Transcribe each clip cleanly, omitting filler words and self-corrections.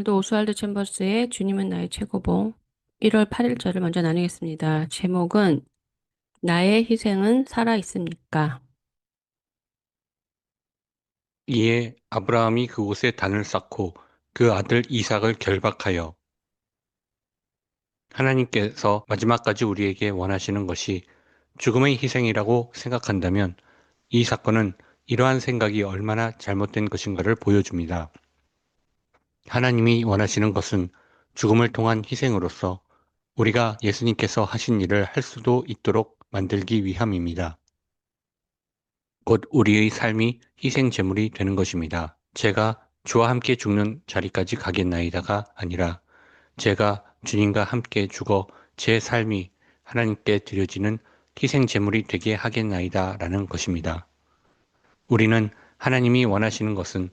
오늘도 오스왈드 챔버스의 주님은 나의 최고봉 1월 8일절을 먼저 나누겠습니다. 제목은 나의 희생은 살아 있습니까? 이에 아브라함이 그곳에 단을 쌓고 그 아들 이삭을 결박하여 하나님께서 마지막까지 우리에게 원하시는 것이 죽음의 희생이라고 생각한다면 이 사건은 이러한 생각이 얼마나 잘못된 것인가를 보여줍니다. 하나님이 원하시는 것은 죽음을 통한 희생으로서 우리가 예수님께서 하신 일을 할 수도 있도록 만들기 위함입니다. 곧 우리의 삶이 희생 제물이 되는 것입니다. 제가 주와 함께 죽는 자리까지 가겠나이다가 아니라 제가 주님과 함께 죽어 제 삶이 하나님께 드려지는 희생 제물이 되게 하겠나이다 라는 것입니다. 우리는 하나님이 원하시는 것은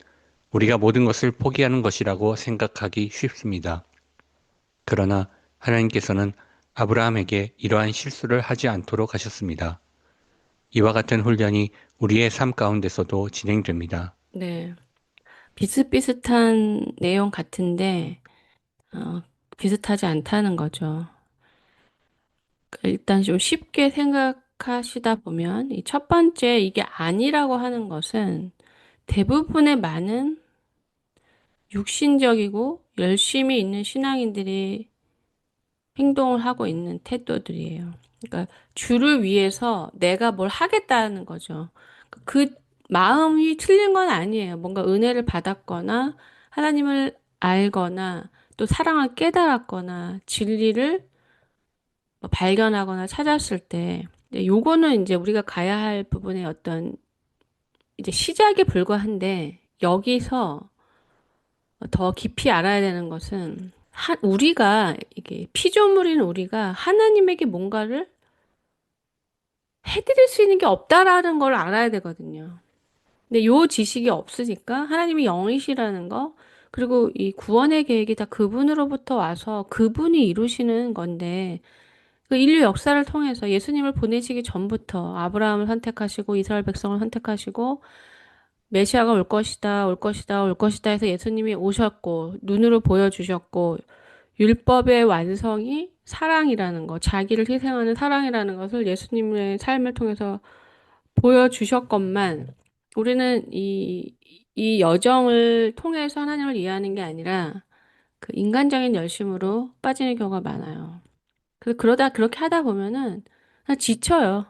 우리가 모든 것을 포기하는 것이라고 생각하기 쉽습니다. 그러나 하나님께서는 아브라함에게 이러한 실수를 하지 않도록 하셨습니다. 이와 같은 훈련이 우리의 삶 가운데서도 진행됩니다. 네, 비슷비슷한 내용 같은데 어, 비슷하지 않다는 거죠. 일단 좀 쉽게 생각하시다 보면 이 첫 번째 이게 아니라고 하는 것은 대부분의 많은 육신적이고 열심히 있는 신앙인들이 행동을 하고 있는 태도들이에요. 그러니까 주를 위해서 내가 뭘 하겠다는 거죠. 그 마음이 틀린 건 아니에요. 뭔가 은혜를 받았거나 하나님을 알거나 또 사랑을 깨달았거나 진리를 뭐 발견하거나 찾았을 때 요거는 이제 우리가 가야 할 부분의 어떤 이제 시작에 불과한데 여기서 더 깊이 알아야 되는 것은 우리가 이게 피조물인 우리가 하나님에게 뭔가를 해드릴 수 있는 게 없다라는 걸 알아야 되거든요. 근데 요 지식이 없으니까 하나님이 영이시라는 거 그리고 이 구원의 계획이 다 그분으로부터 와서 그분이 이루시는 건데 그 인류 역사를 통해서 예수님을 보내시기 전부터 아브라함을 선택하시고 이스라엘 백성을 선택하시고 메시아가 올 것이다, 올 것이다, 올 것이다 해서 예수님이 오셨고 눈으로 보여주셨고 율법의 완성이 사랑이라는 거, 자기를 희생하는 사랑이라는 것을 예수님의 삶을 통해서 보여주셨건만 우리는 이 여정을 통해서 하나님을 이해하는 게 아니라 그 인간적인 열심으로 빠지는 경우가 많아요. 그래서 그러다 그렇게 하다 보면은 그냥 지쳐요.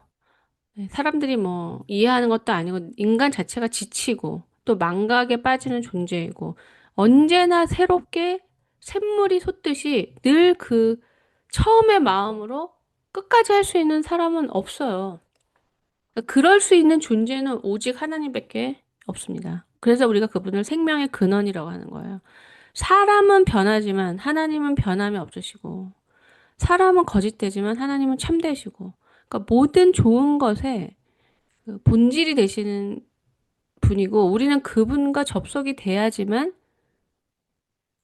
네, 사람들이 뭐 이해하는 것도 아니고 인간 자체가 지치고 또 망각에 빠지는 존재이고 언제나 새롭게 샘물이 솟듯이 늘 그 처음의 마음으로 끝까지 할 수 있는 사람은 없어요. 그러니까 그럴 수 있는 존재는 오직 하나님밖에 없습니다. 그래서 우리가 그분을 생명의 근원이라고 하는 거예요. 사람은 변하지만 하나님은 변함이 없으시고 사람은 거짓되지만 하나님은 참되시고 그러니까 모든 좋은 것에 그 본질이 되시는 분이고 우리는 그분과 접속이 돼야지만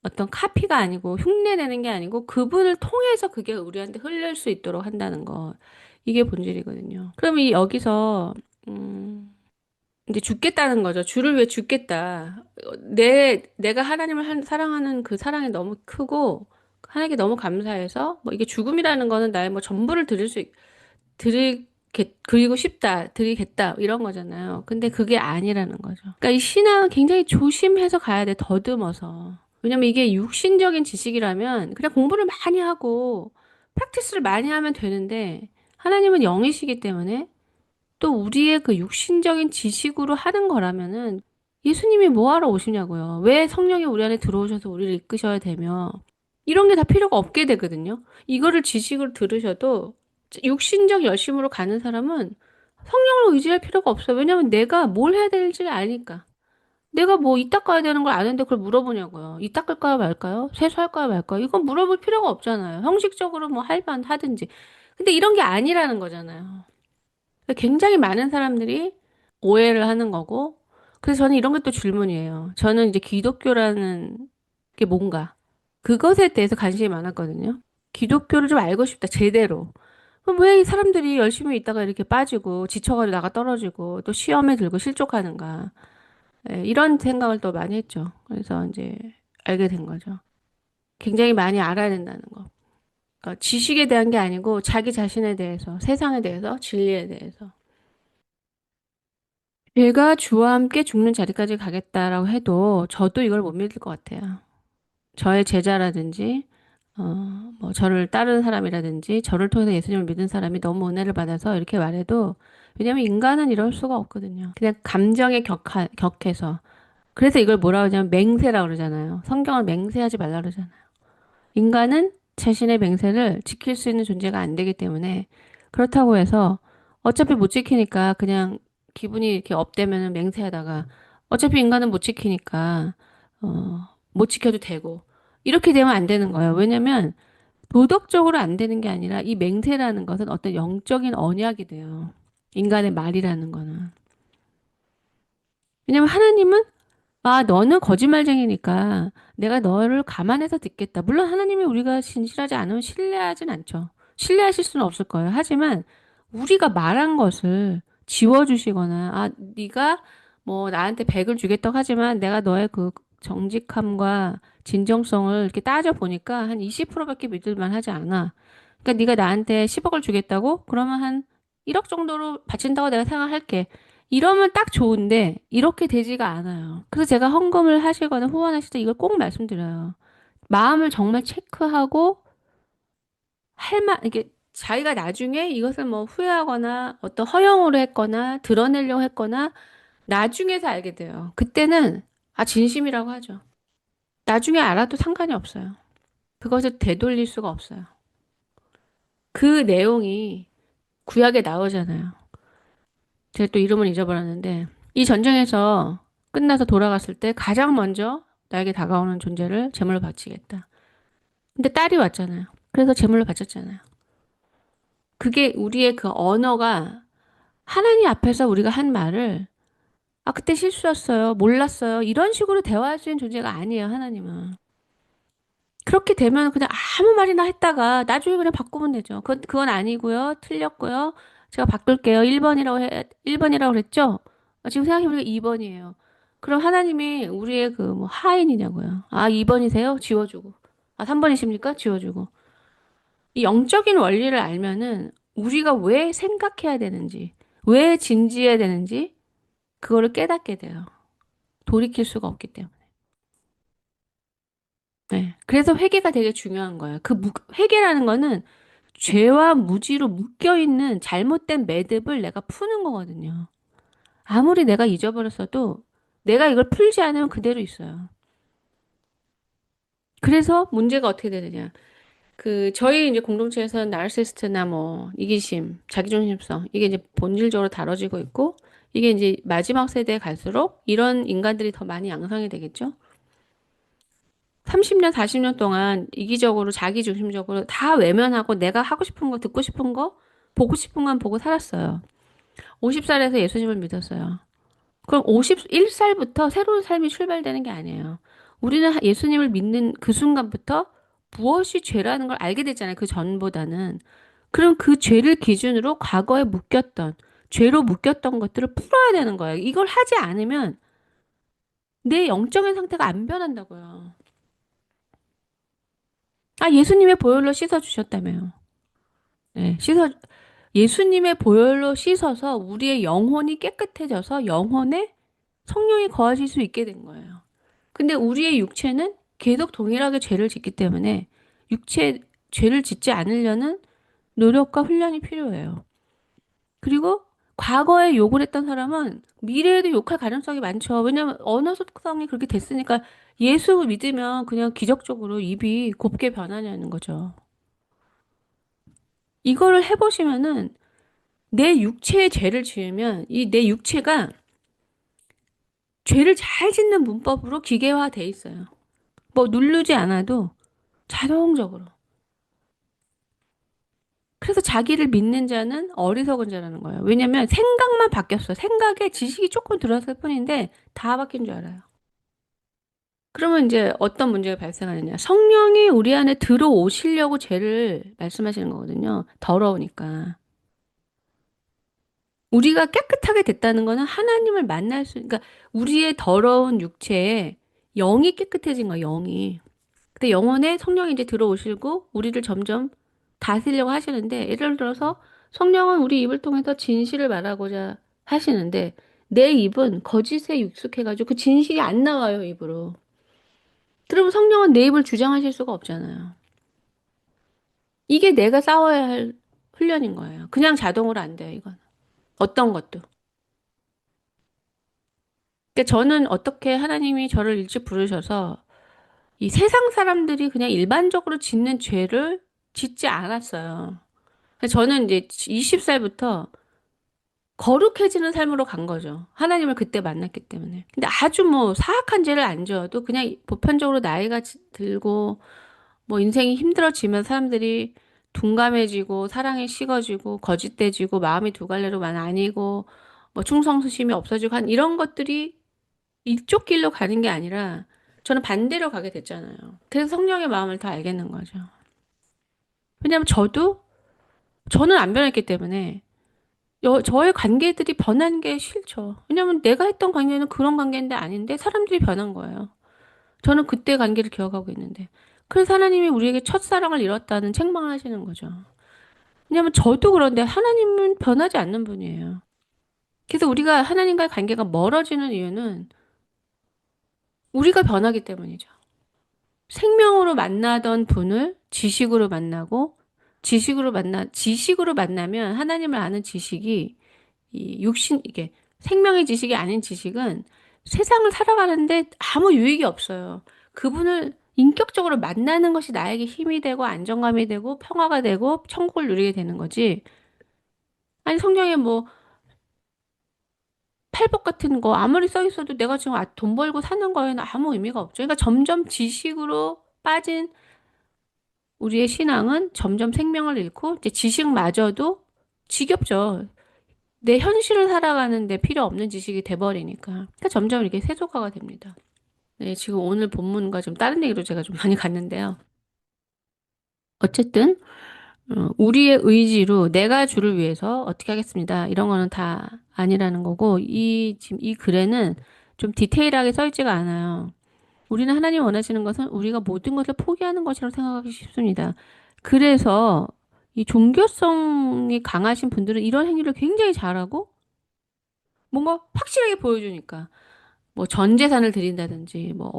어떤 카피가 아니고 흉내내는 게 아니고 그분을 통해서 그게 우리한테 흘릴 수 있도록 한다는 거. 이게 본질이거든요. 그럼 이 여기서 이제 죽겠다는 거죠. 주를 위해 죽겠다. 내가 하나님을 사랑하는 그 사랑이 너무 크고 하나님께 너무 감사해서 뭐 이게 죽음이라는 거는 나의 뭐 전부를 드리고 싶다, 드리겠다, 이런 거잖아요. 근데 그게 아니라는 거죠. 그러니까 이 신앙은 굉장히 조심해서 가야 돼, 더듬어서. 왜냐면 이게 육신적인 지식이라면 그냥 공부를 많이 하고 프랙티스를 많이 하면 되는데 하나님은 영이시기 때문에 또 우리의 그 육신적인 지식으로 하는 거라면은 예수님이 뭐 하러 오시냐고요. 왜 성령이 우리 안에 들어오셔서 우리를 이끄셔야 되며 이런 게 다 필요가 없게 되거든요. 이거를 지식으로 들으셔도 육신적 열심으로 가는 사람은 성령을 의지할 필요가 없어요. 왜냐면 내가 뭘 해야 될지 아니까. 내가 뭐 이 닦아야 되는 걸 아는데 그걸 물어보냐고요. 이 닦을까요 말까요? 세수할까요 말까요? 이건 물어볼 필요가 없잖아요. 형식적으로 뭐 할만 하든지. 근데 이런 게 아니라는 거잖아요. 굉장히 많은 사람들이 오해를 하는 거고, 그래서 저는 이런 것도 질문이에요. 저는 이제 기독교라는 게 뭔가, 그것에 대해서 관심이 많았거든요. 기독교를 좀 알고 싶다, 제대로. 그럼 왜 이 사람들이 열심히 있다가 이렇게 빠지고, 지쳐가지고 나가 떨어지고, 또 시험에 들고 실족하는가. 예, 이런 생각을 또 많이 했죠. 그래서 이제 알게 된 거죠. 굉장히 많이 알아야 된다는 거. 그러니까 지식에 대한 게 아니고 자기 자신에 대해서, 세상에 대해서, 진리에 대해서. 제가 주와 함께 죽는 자리까지 가겠다라고 해도 저도 이걸 못 믿을 것 같아요. 저의 제자라든지, 뭐, 저를 따르는 사람이라든지, 저를 통해서 예수님을 믿은 사람이 너무 은혜를 받아서 이렇게 말해도, 왜냐면 인간은 이럴 수가 없거든요. 그냥 감정에 격해서. 그래서 이걸 뭐라고 하냐면 맹세라고 그러잖아요. 성경을 맹세하지 말라 그러잖아요. 인간은 자신의 맹세를 지킬 수 있는 존재가 안 되기 때문에 그렇다고 해서 어차피 못 지키니까 그냥 기분이 이렇게 업되면은 맹세하다가 어차피 인간은 못 지키니까 못 지켜도 되고 이렇게 되면 안 되는 거예요. 왜냐면 도덕적으로 안 되는 게 아니라 이 맹세라는 것은 어떤 영적인 언약이 돼요. 인간의 말이라는 거는. 왜냐면 하나님은 아, 너는 거짓말쟁이니까 내가 너를 감안해서 듣겠다. 물론 하나님이 우리가 진실하지 않으면 신뢰하진 않죠. 신뢰하실 수는 없을 거예요. 하지만 우리가 말한 것을 지워주시거나, 아, 네가 뭐 나한테 100을 주겠다고 하지만 내가 너의 그 정직함과 진정성을 이렇게 따져보니까 한 20%밖에 믿을 만하지 않아. 그러니까 네가 나한테 10억을 주겠다고? 그러면 한 1억 정도로 바친다고 내가 생각할게. 이러면 딱 좋은데 이렇게 되지가 않아요. 그래서 제가 헌금을 하시거나 후원하실 때 이걸 꼭 말씀드려요. 마음을 정말 체크하고 이게 자기가 나중에 이것을 뭐 후회하거나 어떤 허영으로 했거나 드러내려고 했거나 나중에서 알게 돼요. 그때는 아, 진심이라고 하죠. 나중에 알아도 상관이 없어요. 그것을 되돌릴 수가 없어요. 그 내용이 구약에 나오잖아요. 제가 또 이름을 잊어버렸는데 이 전쟁에서 끝나서 돌아갔을 때 가장 먼저 나에게 다가오는 존재를 제물로 바치겠다. 근데 딸이 왔잖아요. 그래서 제물로 바쳤잖아요. 그게 우리의 그 언어가 하나님 앞에서 우리가 한 말을 아 그때 실수였어요. 몰랐어요. 이런 식으로 대화할 수 있는 존재가 아니에요. 하나님은. 그렇게 되면 그냥 아무 말이나 했다가 나중에 그냥 바꾸면 되죠. 그건 아니고요. 틀렸고요. 제가 바꿀게요. 1번이라고 그랬죠? 지금 생각해보니까 2번이에요. 그럼 하나님이 우리의 그 뭐 하인이냐고요. 아, 2번이세요? 지워주고. 아, 3번이십니까? 지워주고. 이 영적인 원리를 알면은 우리가 왜 생각해야 되는지, 왜 진지해야 되는지, 그거를 깨닫게 돼요. 돌이킬 수가 없기 때문에. 네. 그래서 회개가 되게 중요한 거예요. 회개라는 거는 죄와 무지로 묶여있는 잘못된 매듭을 내가 푸는 거거든요. 아무리 내가 잊어버렸어도 내가 이걸 풀지 않으면 그대로 있어요. 그래서 문제가 어떻게 되느냐. 저희 이제 공동체에서는 나르시스트나 뭐, 이기심, 자기중심성, 이게 이제 본질적으로 다뤄지고 있고, 이게 이제 마지막 세대에 갈수록 이런 인간들이 더 많이 양성이 되겠죠. 30년, 40년 동안 이기적으로, 자기중심적으로 다 외면하고 내가 하고 싶은 거, 듣고 싶은 거, 보고 싶은 건 보고 살았어요. 50살에서 예수님을 믿었어요. 그럼 51살부터 새로운 삶이 출발되는 게 아니에요. 우리는 예수님을 믿는 그 순간부터 무엇이 죄라는 걸 알게 됐잖아요. 그 전보다는. 그럼 그 죄를 기준으로 과거에 죄로 묶였던 것들을 풀어야 되는 거예요. 이걸 하지 않으면 내 영적인 상태가 안 변한다고요. 아, 예수님의 보혈로 씻어주셨다며요. 네, 예수님의 보혈로 씻어서 우리의 영혼이 깨끗해져서 영혼에 성령이 거하실 수 있게 된 거예요. 근데 우리의 육체는 계속 동일하게 죄를 짓기 때문에 죄를 짓지 않으려는 노력과 훈련이 필요해요. 그리고 과거에 욕을 했던 사람은 미래에도 욕할 가능성이 많죠. 왜냐하면 언어 속성이 그렇게 됐으니까 예수 믿으면 그냥 기적적으로 입이 곱게 변하냐는 거죠. 이거를 해보시면은 내 육체에 죄를 지으면 이 내 육체가 죄를 잘 짓는 문법으로 기계화돼 있어요. 뭐 누르지 않아도 자동적으로. 그래서 자기를 믿는 자는 어리석은 자라는 거예요. 왜냐면 생각만 바뀌었어요. 생각에 지식이 조금 들어왔을 뿐인데 다 바뀐 줄 알아요. 그러면 이제 어떤 문제가 발생하느냐. 성령이 우리 안에 들어오시려고 죄를 말씀하시는 거거든요. 더러우니까. 우리가 깨끗하게 됐다는 거는 하나님을 그러니까 우리의 더러운 육체에 영이 깨끗해진 거예요, 영이. 근데 영혼에 성령이 이제 들어오시고 우리를 점점 다스리려고 하시는데 예를 들어서 성령은 우리 입을 통해서 진실을 말하고자 하시는데 내 입은 거짓에 익숙해가지고 그 진실이 안 나와요, 입으로. 그러면 성령은 내 입을 주장하실 수가 없잖아요. 이게 내가 싸워야 할 훈련인 거예요. 그냥 자동으로 안 돼요, 이건. 어떤 것도. 그러니까 저는 어떻게 하나님이 저를 일찍 부르셔서 이 세상 사람들이 그냥 일반적으로 짓는 죄를 짓지 않았어요. 그래서 저는 이제 20살부터 거룩해지는 삶으로 간 거죠. 하나님을 그때 만났기 때문에. 근데 아주 뭐 사악한 죄를 안 지어도 그냥 보편적으로 나이가 들고 뭐 인생이 힘들어지면 사람들이 둔감해지고 사랑이 식어지고 거짓돼지고 마음이 두 갈래로만 아니고 뭐 충성심이 없어지고 한 이런 것들이 이쪽 길로 가는 게 아니라 저는 반대로 가게 됐잖아요. 그래서 성령의 마음을 더 알겠는 거죠. 왜냐하면 저는 안 변했기 때문에 저의 관계들이 변한 게 싫죠. 왜냐면 내가 했던 관계는 그런 관계인데 아닌데 사람들이 변한 거예요. 저는 그때 관계를 기억하고 있는데. 그래서 하나님이 우리에게 첫사랑을 잃었다는 책망을 하시는 거죠. 왜냐면 저도 그런데 하나님은 변하지 않는 분이에요. 그래서 우리가 하나님과의 관계가 멀어지는 이유는 우리가 변하기 때문이죠. 생명으로 만나던 분을 지식으로 만나고 지식으로 만나면 하나님을 아는 지식이 이 육신, 이게 생명의 지식이 아닌 지식은 세상을 살아가는데 아무 유익이 없어요. 그분을 인격적으로 만나는 것이 나에게 힘이 되고 안정감이 되고 평화가 되고 천국을 누리게 되는 거지. 아니, 성경에 뭐 팔복 같은 거 아무리 써 있어도 내가 지금 돈 벌고 사는 거에는 아무 의미가 없죠. 그러니까 점점 지식으로 빠진 우리의 신앙은 점점 생명을 잃고 이제 지식마저도 지겹죠. 내 현실을 살아가는데 필요 없는 지식이 돼버리니까. 그러니까 점점 이렇게 세속화가 됩니다. 네, 지금 오늘 본문과 좀 다른 얘기로 제가 좀 많이 갔는데요. 어쨌든, 우리의 의지로 내가 주를 위해서 어떻게 하겠습니다. 이런 거는 다 아니라는 거고, 지금 이 글에는 좀 디테일하게 써 있지가 않아요. 우리는 하나님 원하시는 것은 우리가 모든 것을 포기하는 것이라고 생각하기 쉽습니다. 그래서 이 종교성이 강하신 분들은 이런 행위를 굉장히 잘하고 뭔가 확실하게 보여주니까 뭐 전 재산을 드린다든지 뭐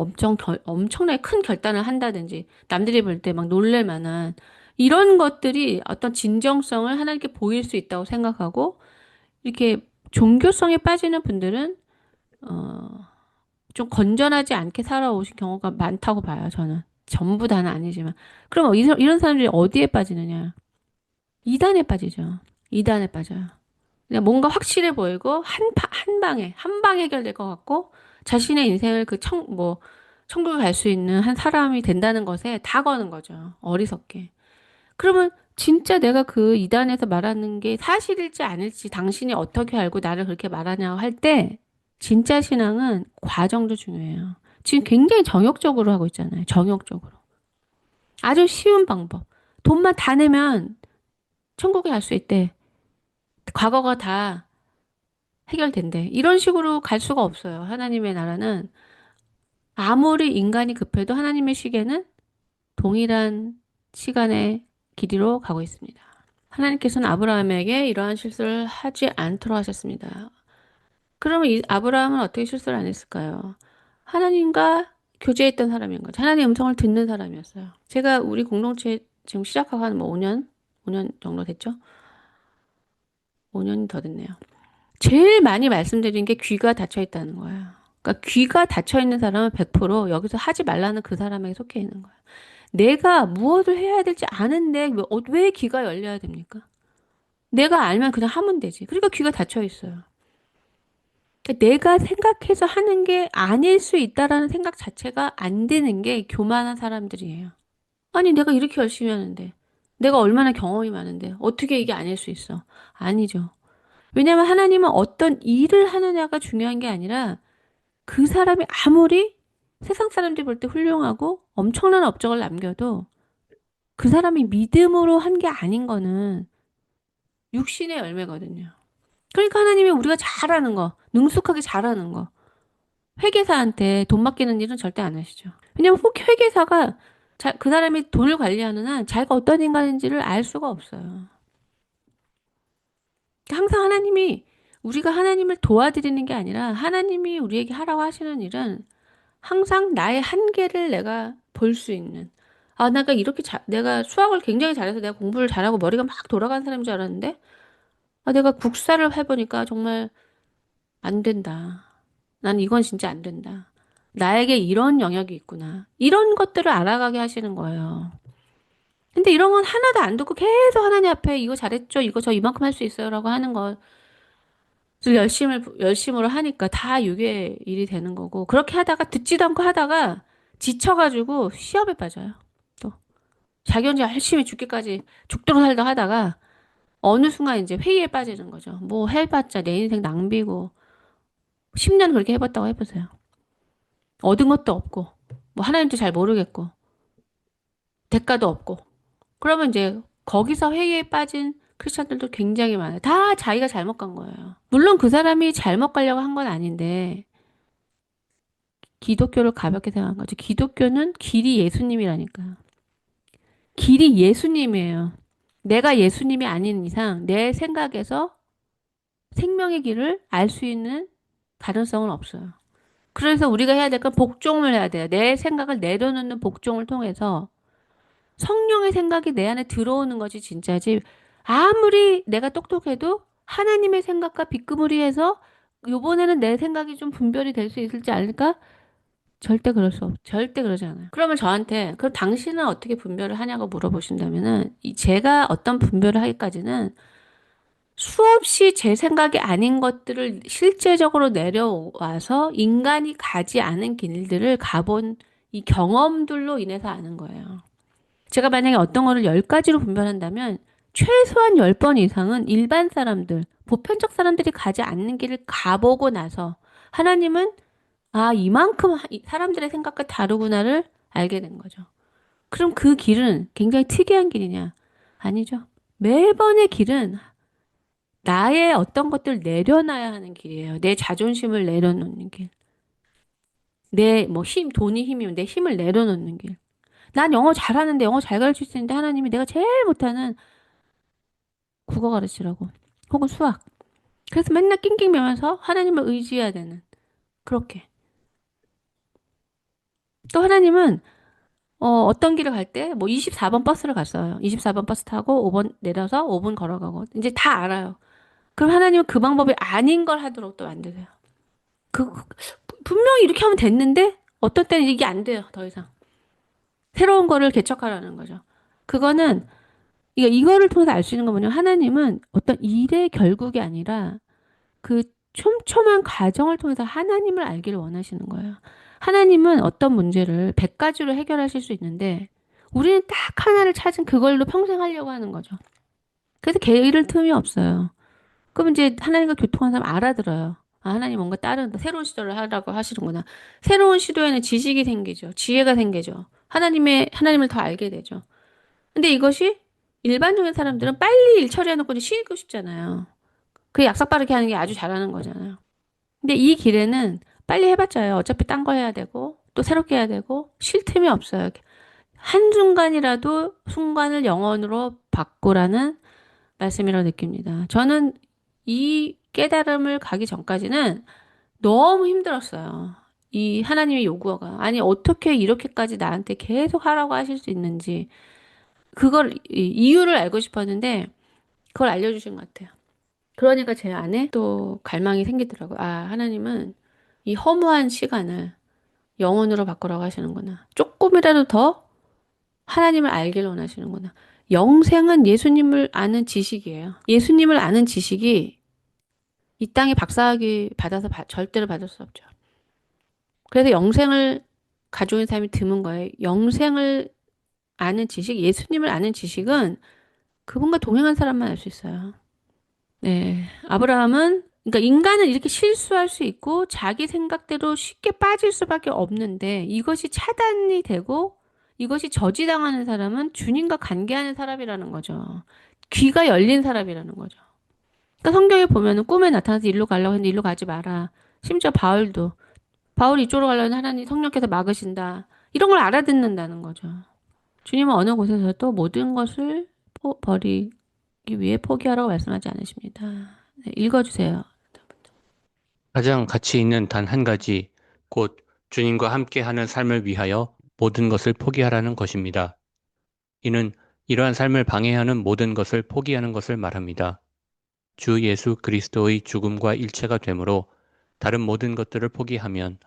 엄청나게 큰 결단을 한다든지 남들이 볼 때 막 놀랄 만한 이런 것들이 어떤 진정성을 하나님께 보일 수 있다고 생각하고 이렇게 종교성에 빠지는 분들은 어, 좀 건전하지 않게 살아오신 경우가 많다고 봐요, 저는. 전부 다는 아니지만. 그럼 이런 사람들이 어디에 빠지느냐? 이단에 빠지죠. 이단에 빠져요. 그냥 뭔가 확실해 보이고 한 방에 해결될 것 같고 자신의 인생을 천국에 갈 수 있는 한 사람이 된다는 것에 다 거는 거죠. 어리석게. 그러면 진짜 내가 그 이단에서 말하는 게 사실일지 아닐지 당신이 어떻게 알고 나를 그렇게 말하냐고 할 때 진짜 신앙은 과정도 중요해요. 지금 굉장히 정욕적으로 하고 있잖아요. 정욕적으로. 아주 쉬운 방법. 돈만 다 내면 천국에 갈 수 있대. 과거가 다 해결된대. 이런 식으로 갈 수가 없어요. 하나님의 나라는 아무리 인간이 급해도 하나님의 시계는 동일한 시간의 길이로 가고 있습니다. 하나님께서는 아브라함에게 이러한 실수를 하지 않도록 하셨습니다. 그러면 이 아브라함은 어떻게 실수를 안 했을까요? 하나님과 교제했던 사람인 거죠. 하나님의 음성을 듣는 사람이었어요. 제가 우리 공동체 지금 시작하고 한 뭐 5년 정도 됐죠? 5년이 더 됐네요. 제일 많이 말씀드린 게 귀가 닫혀 있다는 거예요. 그러니까 귀가 닫혀 있는 사람은 100% 여기서 하지 말라는 그 사람에게 속해 있는 거예요. 내가 무엇을 해야 될지 아는데 왜 귀가 열려야 됩니까? 내가 알면 그냥 하면 되지. 그러니까 귀가 닫혀 있어요. 그러니까 내가 생각해서 하는 게 아닐 수 있다라는 생각 자체가 안 되는 게 교만한 사람들이에요. 아니, 내가 이렇게 열심히 하는데, 내가 얼마나 경험이 많은데, 어떻게 이게 아닐 수 있어? 아니죠. 왜냐하면 하나님은 어떤 일을 하느냐가 중요한 게 아니라 그 사람이 아무리 세상 사람들이 볼 때 훌륭하고 엄청난 업적을 남겨도 그 사람이 믿음으로 한 게 아닌 거는 육신의 열매거든요. 그러니까 하나님이 우리가 잘하는 거, 능숙하게 잘하는 거, 회계사한테 돈 맡기는 일은 절대 안 하시죠. 왜냐면 회계사가 그 사람이 돈을 관리하는 한 자기가 어떤 인간인지를 알 수가 없어요. 항상 하나님이 우리가 하나님을 도와드리는 게 아니라 하나님이 우리에게 하라고 하시는 일은 항상 나의 한계를 내가 볼 수 있는. 아, 내가 이렇게 내가 수학을 굉장히 잘해서 내가 공부를 잘하고 머리가 막 돌아가는 사람인 줄 알았는데, 아, 내가 국사를 해보니까 정말 안 된다. 난 이건 진짜 안 된다. 나에게 이런 영역이 있구나. 이런 것들을 알아가게 하시는 거예요. 근데 이런 건 하나도 안 듣고 계속 하나님 앞에 이거 잘했죠? 이거 저 이만큼 할 수 있어요? 라고 하는 거 열심으로 하니까 다 유괴 일이 되는 거고, 그렇게 하다가 듣지도 않고 하다가 지쳐가지고 시험에 빠져요. 또. 자기 혼자 열심히 죽기까지 죽도록 살다 하다가 어느 순간 이제 회의에 빠지는 거죠. 뭐 해봤자 내 인생 낭비고, 10년 그렇게 해봤다고 해보세요. 얻은 것도 없고, 뭐 하나님도 잘 모르겠고, 대가도 없고. 그러면 이제 거기서 회의에 빠진 크리스천들도 굉장히 많아요. 다 자기가 잘못 간 거예요. 물론 그 사람이 잘못 가려고 한 건 아닌데, 기독교를 가볍게 생각한 거죠. 기독교는 길이 예수님이라니까요. 길이 예수님이에요. 내가 예수님이 아닌 이상 내 생각에서 생명의 길을 알 수 있는 가능성은 없어요. 그래서 우리가 해야 될 건 복종을 해야 돼요. 내 생각을 내려놓는 복종을 통해서 성령의 생각이 내 안에 들어오는 것이 진짜지. 아무리 내가 똑똑해도 하나님의 생각과 비끄부리해서 요번에는 내 생각이 좀 분별이 될 수 있을지 않을까? 절대 그러지 않아요. 그러면 저한테, 그럼 당신은 어떻게 분별을 하냐고 물어보신다면은, 제가 어떤 분별을 하기까지는 수없이 제 생각이 아닌 것들을 실제적으로 내려와서 인간이 가지 않은 길들을 가본 이 경험들로 인해서 아는 거예요. 제가 만약에 어떤 거를 10가지로 분별한다면 최소한 10번 이상은 일반 사람들, 보편적 사람들이 가지 않는 길을 가보고 나서 하나님은 아, 이만큼 사람들의 생각과 다르구나를 알게 된 거죠. 그럼 그 길은 굉장히 특이한 길이냐? 아니죠. 매번의 길은 나의 어떤 것들을 내려놔야 하는 길이에요. 내 자존심을 내려놓는 길. 내 뭐 돈이 힘이면 내 힘을 내려놓는 길. 난 영어 잘하는데 영어 잘 가르칠 수 있는데 하나님이 내가 제일 못하는 국어 가르치라고. 혹은 수학. 그래서 맨날 낑낑매면서 하나님을 의지해야 되는. 그렇게. 또 하나님은 어떤 길을 갈 때, 뭐 24번 버스를 갔어요. 24번 버스 타고 5번 내려서 5분 걸어가고. 이제 다 알아요. 그럼 하나님은 그 방법이 아닌 걸 하도록 또 만드세요. 분명히 이렇게 하면 됐는데, 어떤 때는 이게 안 돼요. 더 이상. 새로운 거를 개척하라는 거죠. 그거는, 이거를 통해서 알 수 있는 건 뭐냐면, 하나님은 어떤 일의 결국이 아니라, 그 촘촘한 과정을 통해서 하나님을 알기를 원하시는 거예요. 하나님은 어떤 문제를 100가지로 해결하실 수 있는데 우리는 딱 하나를 찾은 그걸로 평생 하려고 하는 거죠. 그래서 게으를 틈이 없어요. 그럼 이제 하나님과 교통하는 사람 알아들어요. 아, 하나님 뭔가 다른 새로운 시도를 하라고 하시는구나. 새로운 시도에는 지식이 생기죠. 지혜가 생기죠. 하나님을 더 알게 되죠. 근데 이것이 일반적인 사람들은 빨리 일 처리해놓고 이제 쉬고 싶잖아요. 그 약삭 빠르게 하는 게 아주 잘하는 거잖아요. 근데 이 길에는 빨리 해봤자요. 어차피 딴 거 해야 되고, 또 새롭게 해야 되고, 쉴 틈이 없어요. 한순간이라도 순간을 영원으로 바꾸라는 말씀이라고 느낍니다. 저는 이 깨달음을 가기 전까지는 너무 힘들었어요. 이 하나님의 요구가. 아니, 어떻게 이렇게까지 나한테 계속 하라고 하실 수 있는지, 이유를 알고 싶었는데, 그걸 알려주신 것 같아요. 그러니까 제 안에 또 갈망이 생기더라고요. 아, 하나님은 이 허무한 시간을 영혼으로 바꾸라고 하시는구나. 조금이라도 더 하나님을 알기를 원하시는구나. 영생은 예수님을 아는 지식이에요. 예수님을 아는 지식이 이 땅에 박사학위 받아서 절대로 받을 수 없죠. 그래서 영생을 가지고 있는 사람이 드문 거예요. 영생을 아는 지식, 예수님을 아는 지식은 그분과 동행한 사람만 알 수 있어요. 네. 아브라함은, 그러니까 인간은 이렇게 실수할 수 있고 자기 생각대로 쉽게 빠질 수밖에 없는데 이것이 차단이 되고 이것이 저지당하는 사람은 주님과 관계하는 사람이라는 거죠. 귀가 열린 사람이라는 거죠. 그러니까 성경에 보면은 꿈에 나타나서 일로 가려고 했는데 일로 가지 마라. 심지어 바울이 이쪽으로 가려는 하나님 성령께서 막으신다. 이런 걸 알아듣는다는 거죠. 주님은 어느 곳에서도 모든 것을 버리기 위해 포기하라고 말씀하지 않으십니다. 네, 읽어주세요. 가장 가치 있는 단 한 가지, 곧 주님과 함께하는 삶을 위하여 모든 것을 포기하라는 것입니다. 이는 이러한 삶을 방해하는 모든 것을 포기하는 것을 말합니다. 주 예수 그리스도의 죽음과 일체가 되므로 다른 모든 것들을 포기하면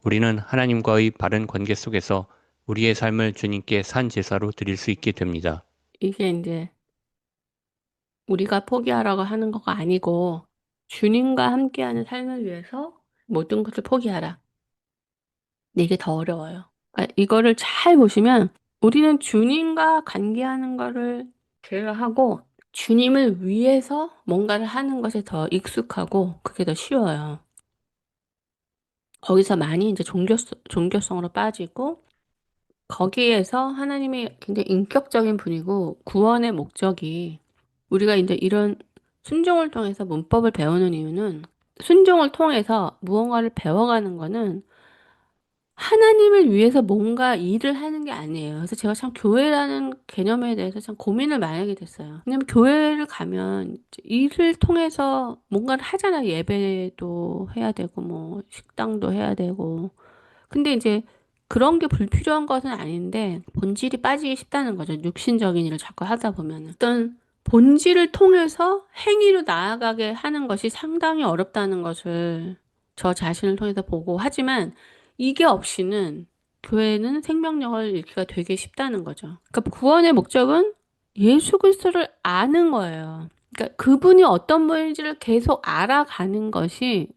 우리는 하나님과의 바른 관계 속에서 우리의 삶을 주님께 산 제사로 드릴 수 있게 됩니다. 이게 이제 우리가 포기하라고 하는 거가 아니고 주님과 함께하는 삶을 위해서 모든 것을 포기하라. 근데 이게 더 어려워요. 그러니까 이거를 잘 보시면 우리는 주님과 관계하는 거를 제외하고 주님을 위해서 뭔가를 하는 것에 더 익숙하고 그게 더 쉬워요. 거기서 많이 이제 종교성으로 빠지고 거기에서 하나님이 굉장히 인격적인 분이고 구원의 목적이 우리가 이제 이런 순종을 통해서 문법을 배우는 이유는 순종을 통해서 무언가를 배워가는 거는 하나님을 위해서 뭔가 일을 하는 게 아니에요. 그래서 제가 참 교회라는 개념에 대해서 참 고민을 많이 하게 됐어요. 왜냐면 교회를 가면 이제 일을 통해서 뭔가를 하잖아요. 예배도 해야 되고, 뭐, 식당도 해야 되고. 근데 이제 그런 게 불필요한 것은 아닌데, 본질이 빠지기 쉽다는 거죠. 육신적인 일을 자꾸 하다 보면은. 어떤 본질을 통해서 행위로 나아가게 하는 것이 상당히 어렵다는 것을 저 자신을 통해서 보고, 하지만 이게 없이는 교회는 생명력을 잃기가 되게 쉽다는 거죠. 그러니까 구원의 목적은 예수 그리스도를 아는 거예요. 그러니까 그분이 어떤 분인지를 계속 알아가는 것이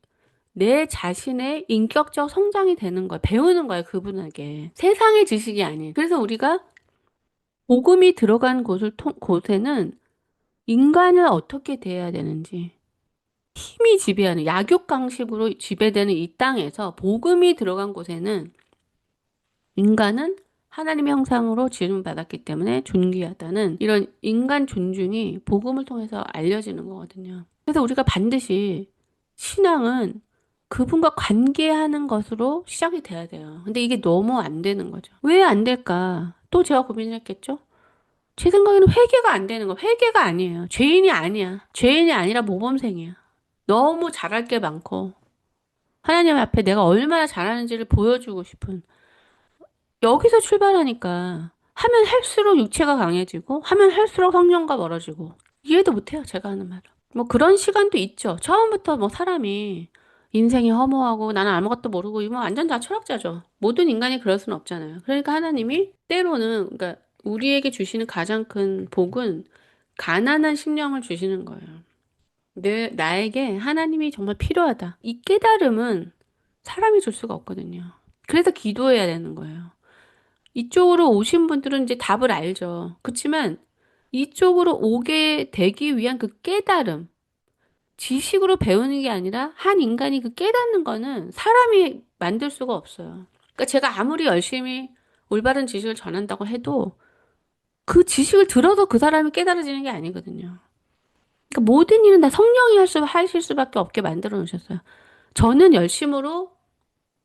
내 자신의 인격적 성장이 되는 거예요. 배우는 거예요, 그분에게. 세상의 지식이 아닌. 그래서 우리가 복음이 들어간 곳에는 인간을 어떻게 대해야 되는지, 힘이 지배하는, 약육강식으로 지배되는 이 땅에서 복음이 들어간 곳에는 인간은 하나님의 형상으로 지음을 받았기 때문에 존귀하다는 이런 인간 존중이 복음을 통해서 알려지는 거거든요. 그래서 우리가 반드시 신앙은 그분과 관계하는 것으로 시작이 돼야 돼요. 근데 이게 너무 안 되는 거죠. 왜 안 될까? 또 제가 고민을 했겠죠? 제 생각에는 회개가 안 되는 거. 회개가 아니에요. 죄인이 아니야. 죄인이 아니라 모범생이야. 너무 잘할 게 많고 하나님 앞에 내가 얼마나 잘하는지를 보여주고 싶은 여기서 출발하니까 하면 할수록 육체가 강해지고 하면 할수록 성령과 멀어지고 이해도 못해요. 제가 하는 말을. 뭐 그런 시간도 있죠. 처음부터 뭐 사람이 인생이 허무하고 나는 아무것도 모르고 이거 완전 다 철학자죠. 모든 인간이 그럴 수는 없잖아요. 그러니까 하나님이 때로는 그러니까 우리에게 주시는 가장 큰 복은 가난한 심령을 주시는 거예요. 나에게 하나님이 정말 필요하다. 이 깨달음은 사람이 줄 수가 없거든요. 그래서 기도해야 되는 거예요. 이쪽으로 오신 분들은 이제 답을 알죠. 그렇지만 이쪽으로 오게 되기 위한 그 깨달음, 지식으로 배우는 게 아니라 한 인간이 그 깨닫는 거는 사람이 만들 수가 없어요. 그러니까 제가 아무리 열심히 올바른 지식을 전한다고 해도 그 지식을 들어서 그 사람이 깨달아지는 게 아니거든요. 그러니까 모든 일은 다 성령이 하실 수밖에 없게 만들어 놓으셨어요. 저는 열심으로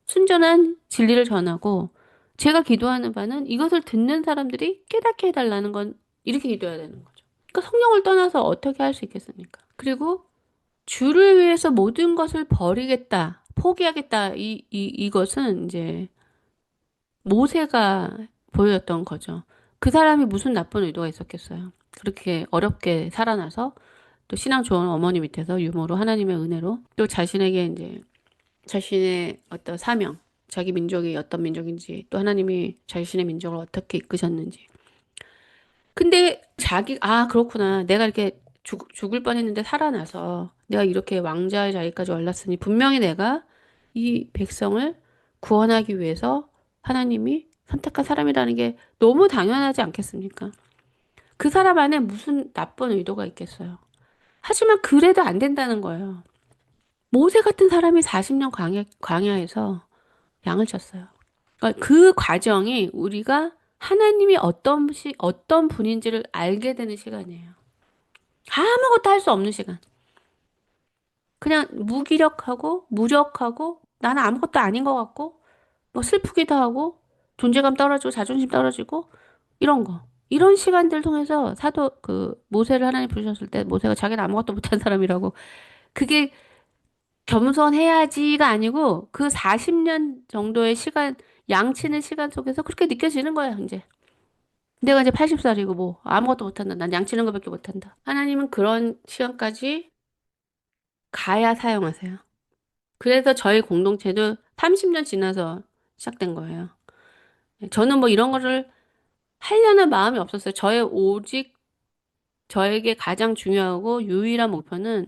순전한 진리를 전하고 제가 기도하는 바는 이것을 듣는 사람들이 깨닫게 해달라는 건 이렇게 기도해야 되는 거죠. 그러니까 성령을 떠나서 어떻게 할 수 있겠습니까? 그리고 주를 위해서 모든 것을 버리겠다, 포기하겠다, 이것은 이제 모세가 보여줬던 거죠. 그 사람이 무슨 나쁜 의도가 있었겠어요. 그렇게 어렵게 살아나서 또 신앙 좋은 어머니 밑에서 유모로 하나님의 은혜로 또 자신에게 이제 자신의 어떤 사명, 자기 민족이 어떤 민족인지, 또 하나님이 자신의 민족을 어떻게 이끄셨는지. 근데 그렇구나. 내가 이렇게 죽을 뻔했는데 살아나서 내가 이렇게 왕자의 자리까지 올랐으니 분명히 내가 이 백성을 구원하기 위해서 하나님이 선택한 사람이라는 게 너무 당연하지 않겠습니까? 그 사람 안에 무슨 나쁜 의도가 있겠어요. 하지만 그래도 안 된다는 거예요. 모세 같은 사람이 40년 광야에서 양을 쳤어요. 그러니까 그 과정이 우리가 하나님이 어떤 분인지를 알게 되는 시간이에요. 아무것도 할 수 없는 시간. 그냥 무기력하고, 무력하고, 나는 아무것도 아닌 것 같고, 뭐 슬프기도 하고, 존재감 떨어지고, 자존심 떨어지고, 이런 거. 이런 시간들을 통해서 모세를 하나님 부르셨을 때 모세가 자기는 아무것도 못한 사람이라고 그게 겸손해야지가 아니고 그 40년 정도의 시간, 양치는 시간 속에서 그렇게 느껴지는 거야, 이제. 내가 이제 80살이고 뭐 아무것도 못한다. 난 양치는 것밖에 못한다. 하나님은 그런 시간까지 가야 사용하세요. 그래서 저희 공동체도 30년 지나서 시작된 거예요. 저는 뭐 이런 거를 하려는 마음이 없었어요. 저에게 가장 중요하고 유일한 목표는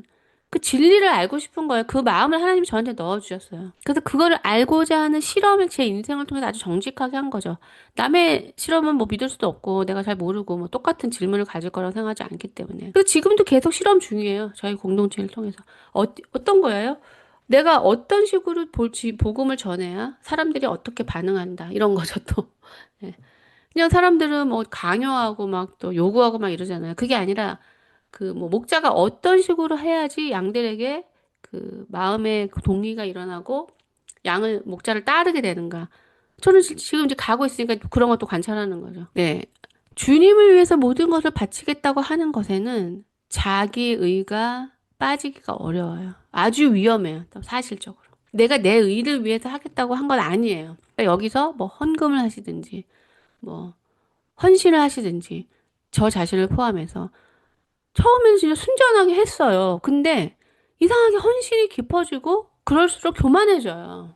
그 진리를 알고 싶은 거예요. 그 마음을 하나님이 저한테 넣어주셨어요. 그래서 그거를 알고자 하는 실험을 제 인생을 통해서 아주 정직하게 한 거죠. 남의 실험은 뭐 믿을 수도 없고 내가 잘 모르고 뭐 똑같은 질문을 가질 거라고 생각하지 않기 때문에. 그리고 지금도 계속 실험 중이에요. 저희 공동체를 통해서. 어떤 거예요? 내가 어떤 식으로 복음을 전해야 사람들이 어떻게 반응한다. 이런 거죠, 또. 예. 그냥 사람들은 뭐 강요하고 막 또 요구하고 막 이러잖아요. 그게 아니라 그 뭐 목자가 어떤 식으로 해야지 양들에게 그 마음의 그 동의가 일어나고 목자를 따르게 되는가. 저는 지금 이제 가고 있으니까 그런 것도 관찰하는 거죠. 네. 주님을 위해서 모든 것을 바치겠다고 하는 것에는 자기 의가 빠지기가 어려워요. 아주 위험해요. 사실적으로. 내가 내 의를 위해서 하겠다고 한 건 아니에요. 그러니까 여기서 뭐 헌금을 하시든지 뭐 헌신을 하시든지 저 자신을 포함해서 처음에는 진짜 순전하게 했어요. 근데 이상하게 헌신이 깊어지고 그럴수록 교만해져요.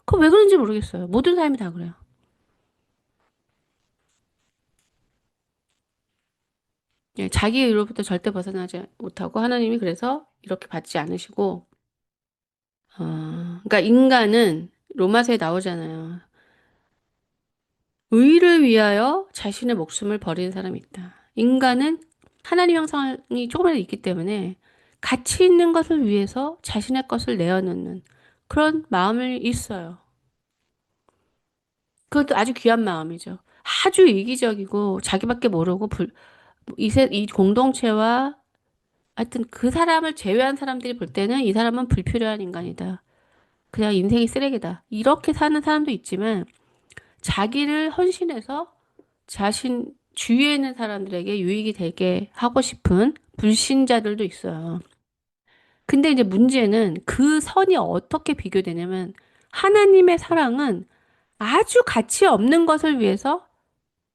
그거 왜 그런지 모르겠어요. 모든 사람이 다 그래요. 예, 자기 의로부터 절대 벗어나지 못하고 하나님이 그래서 이렇게 받지 않으시고 그러니까 인간은 로마서에 나오잖아요. 의를 위하여 자신의 목숨을 버리는 사람이 있다. 인간은 하나님 형상이 조금이라도 있기 때문에 가치 있는 것을 위해서 자신의 것을 내어놓는 그런 마음이 있어요. 그것도 아주 귀한 마음이죠. 아주 이기적이고 자기밖에 모르고 이 공동체와 하여튼 그 사람을 제외한 사람들이 볼 때는 이 사람은 불필요한 인간이다. 그냥 인생이 쓰레기다. 이렇게 사는 사람도 있지만 자기를 헌신해서 자신 주위에 있는 사람들에게 유익이 되게 하고 싶은 불신자들도 있어요. 근데 이제 문제는 그 선이 어떻게 비교되냐면 하나님의 사랑은 아주 가치 없는 것을 위해서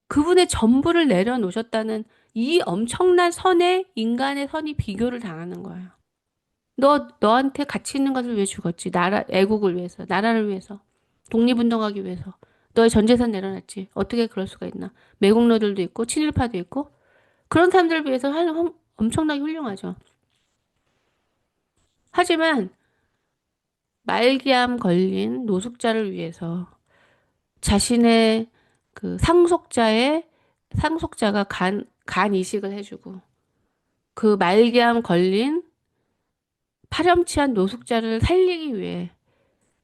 그분의 전부를 내려놓으셨다는 이 엄청난 선에 인간의 선이 비교를 당하는 거예요. 너한테 가치 있는 것을 위해 죽었지. 애국을 위해서, 나라를 위해서, 독립운동하기 위해서. 너의 전 재산 내려놨지. 어떻게 그럴 수가 있나. 매국노들도 있고, 친일파도 있고, 그런 사람들을 위해서 엄청나게 훌륭하죠. 하지만, 말기암 걸린 노숙자를 위해서 자신의 그 상속자가 간 이식을 해주고, 그 말기암 걸린 파렴치한 노숙자를 살리기 위해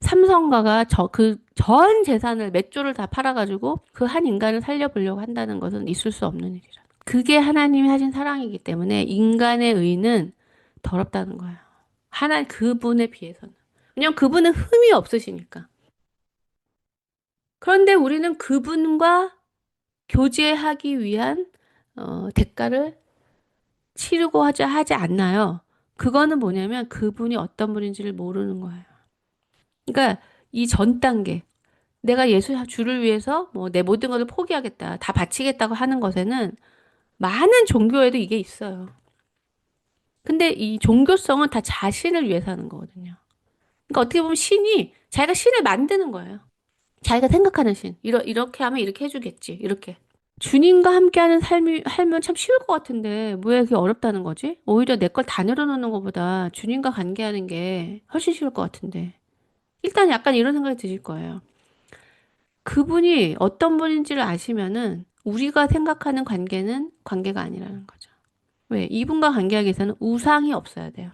삼성가가 그 전 재산을 몇 조를 다 팔아가지고 그 한 인간을 살려보려고 한다는 것은 있을 수 없는 일이라. 그게 하나님이 하신 사랑이기 때문에 인간의 의는 더럽다는 거예요. 그분에 비해서는. 왜냐면 그분은 흠이 없으시니까. 그런데 우리는 그분과 교제하기 위한 대가를 치르고 하지 않나요? 그거는 뭐냐면 그분이 어떤 분인지를 모르는 거예요. 그러니까 이 전 단계, 내가 주를 위해서 뭐 내 모든 것을 포기하겠다, 다 바치겠다고 하는 것에는 많은 종교에도 이게 있어요. 근데 이 종교성은 다 자신을 위해서 하는 거거든요. 그러니까 어떻게 보면 신이 자기가 신을 만드는 거예요. 자기가 생각하는 신. 이렇게 하면 이렇게 해주겠지. 이렇게. 주님과 함께하는 삶이 살면 참 쉬울 것 같은데 왜 그게 어렵다는 거지? 오히려 내 걸 다 내려놓는 것보다 주님과 관계하는 게 훨씬 쉬울 것 같은데. 일단 약간 이런 생각이 드실 거예요. 그분이 어떤 분인지를 아시면은 우리가 생각하는 관계는 관계가 아니라는 거죠. 왜? 이분과 관계하기 위해서는 우상이 없어야 돼요.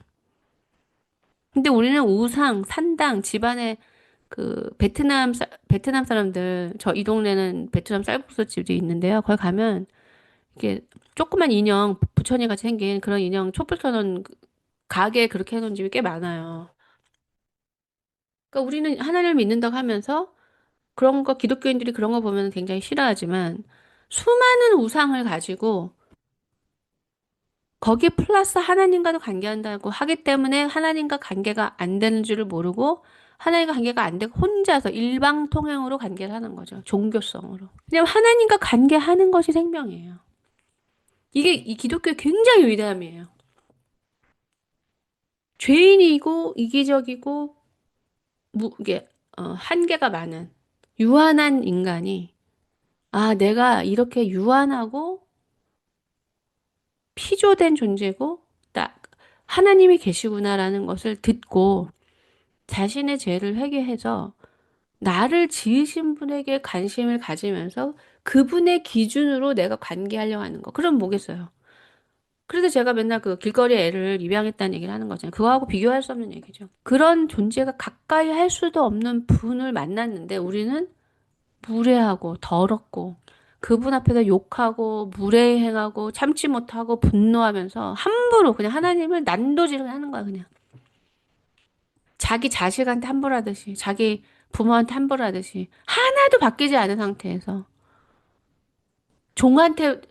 근데 우리는 우상, 산당, 집안에 베트남 사람들, 저 이 동네는 베트남 쌀국수 집이 있는데요. 거기 가면 이렇게 조그만 인형, 부처님 같이 생긴 그런 인형 촛불 켜놓은 가게에 그렇게 해놓은 집이 꽤 많아요. 그러니까 우리는 하나님을 믿는다고 하면서 그런 거, 기독교인들이 그런 거 보면 굉장히 싫어하지만 수많은 우상을 가지고 거기에 플러스 하나님과도 관계한다고 하기 때문에 하나님과 관계가 안 되는 줄을 모르고 하나님과 관계가 안 되고 혼자서 일방통행으로 관계를 하는 거죠. 종교성으로. 왜냐면 하나님과 관계하는 것이 생명이에요. 이게 이 기독교의 굉장히 위대함이에요. 죄인이고 이기적이고 이게 한계가 많은 유한한 인간이 아, 내가 이렇게 유한하고 피조된 존재고 딱 하나님이 계시구나라는 것을 듣고 자신의 죄를 회개해서 나를 지으신 분에게 관심을 가지면서 그분의 기준으로 내가 관계하려고 하는 거. 그럼 뭐겠어요? 그래서 제가 맨날 그 길거리 애를 입양했다는 얘기를 하는 거잖아요. 그거하고 비교할 수 없는 얘기죠. 그런 존재가 가까이 할 수도 없는 분을 만났는데 우리는 무례하고 더럽고 그분 앞에서 욕하고 무례행하고 참지 못하고 분노하면서 함부로 그냥 하나님을 난도질을 하는 거야, 그냥. 자기 자식한테 함부로 하듯이, 자기 부모한테 함부로 하듯이 하나도 바뀌지 않은 상태에서 종한테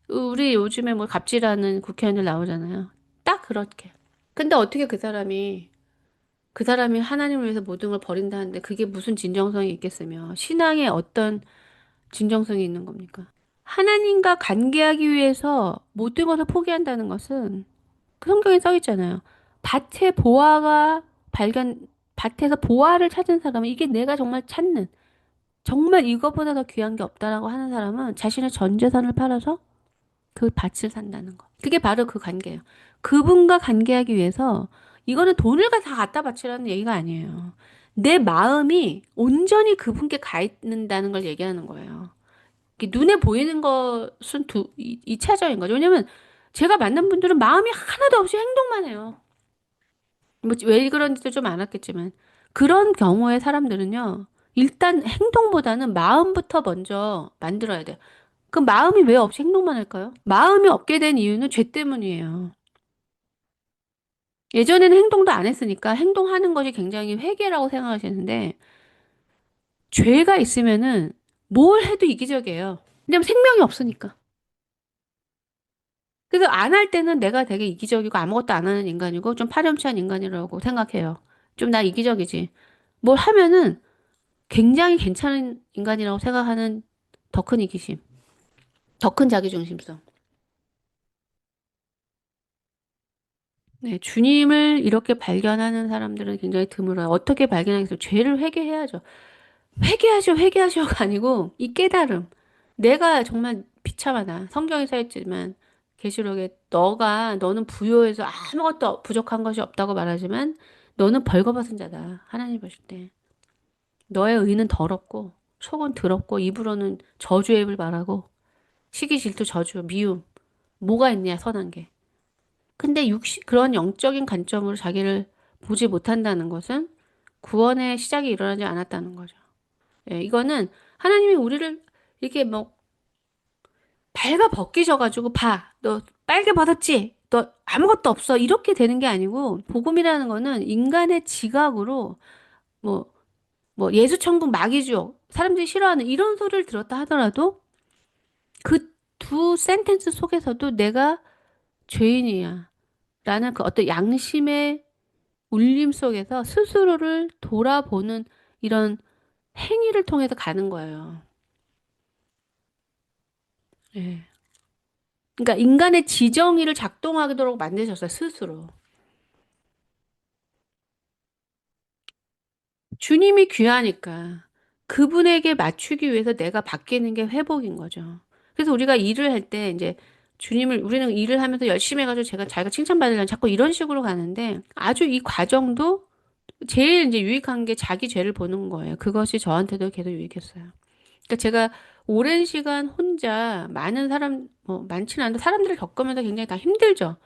우리 요즘에 뭐 갑질하는 국회의원들 나오잖아요. 딱 그렇게. 근데 어떻게 그 사람이 하나님을 위해서 모든 걸 버린다는데 그게 무슨 진정성이 있겠으며 신앙에 어떤 진정성이 있는 겁니까? 하나님과 관계하기 위해서 모든 것을 포기한다는 것은 그 성경에 써 있잖아요. 밭에 보화가 발견, 밭에서 보화를 찾은 사람은 이게 내가 정말 찾는, 정말 이거보다 더 귀한 게 없다라고 하는 사람은 자신의 전 재산을 팔아서 그 밭을 산다는 거. 그게 바로 그 관계예요. 그분과 관계하기 위해서 이거는 돈을 다 갖다 바치라는 얘기가 아니에요. 내 마음이 온전히 그분께 가 있는다는 걸 얘기하는 거예요. 이게 눈에 보이는 것은 이차적인 거죠. 왜냐면 제가 만난 분들은 마음이 하나도 없이 행동만 해요. 뭐 왜 그런지도 좀 알았겠지만 그런 경우의 사람들은요. 일단 행동보다는 마음부터 먼저 만들어야 돼요. 그 마음이 왜 없이 행동만 할까요? 마음이 없게 된 이유는 죄 때문이에요. 예전에는 행동도 안 했으니까 행동하는 것이 굉장히 회개라고 생각하시는데 죄가 있으면은 뭘 해도 이기적이에요. 왜냐면 생명이 없으니까. 그래서 안 할 때는 내가 되게 이기적이고 아무것도 안 하는 인간이고 좀 파렴치한 인간이라고 생각해요. 좀 나 이기적이지. 뭘 하면은 굉장히 괜찮은 인간이라고 생각하는 더 큰 이기심, 더 큰 자기중심성. 네, 주님을 이렇게 발견하는 사람들은 굉장히 드물어요. 어떻게 발견하겠어요? 죄를 회개해야죠. 회개하셔, 회개하셔가 아니고 이 깨달음. 내가 정말 비참하다. 성경에 써 있지만 계시록에 너는 부요해서 아무것도 부족한 것이 없다고 말하지만 너는 벌거벗은 자다. 하나님 보실 때. 너의 의는 더럽고 속은 더럽고 입으로는 저주의 입을 말하고 시기 질투 저주 미움 뭐가 있냐 선한 게. 근데 그런 영적인 관점으로 자기를 보지 못한다는 것은 구원의 시작이 일어나지 않았다는 거죠. 예, 이거는 하나님이 우리를 이렇게 뭐 발가 벗기셔가지고 봐, 너 빨개 벗었지? 너 아무것도 없어. 이렇게 되는 게 아니고 복음이라는 거는 인간의 지각으로 뭐, 뭐 예수천국 마귀주옥 사람들이 싫어하는 이런 소리를 들었다 하더라도 그 두 센텐스 속에서도 내가 죄인이야. 라는 그 어떤 양심의 울림 속에서 스스로를 돌아보는 이런 행위를 통해서 가는 거예요. 예. 그러니까 인간의 지정의를 작동하도록 만드셨어요, 스스로. 주님이 귀하니까 그분에게 맞추기 위해서 내가 바뀌는 게 회복인 거죠. 그래서 우리가 일을 할 때 이제 우리는 일을 하면서 열심히 해가지고 자기가 칭찬받으려면 자꾸 이런 식으로 가는데 아주 이 과정도 제일 이제 유익한 게 자기 죄를 보는 거예요. 그것이 저한테도 계속 유익했어요. 그러니까 제가 오랜 시간 혼자 많지는 않은데 사람들을 겪으면서 굉장히 다 힘들죠.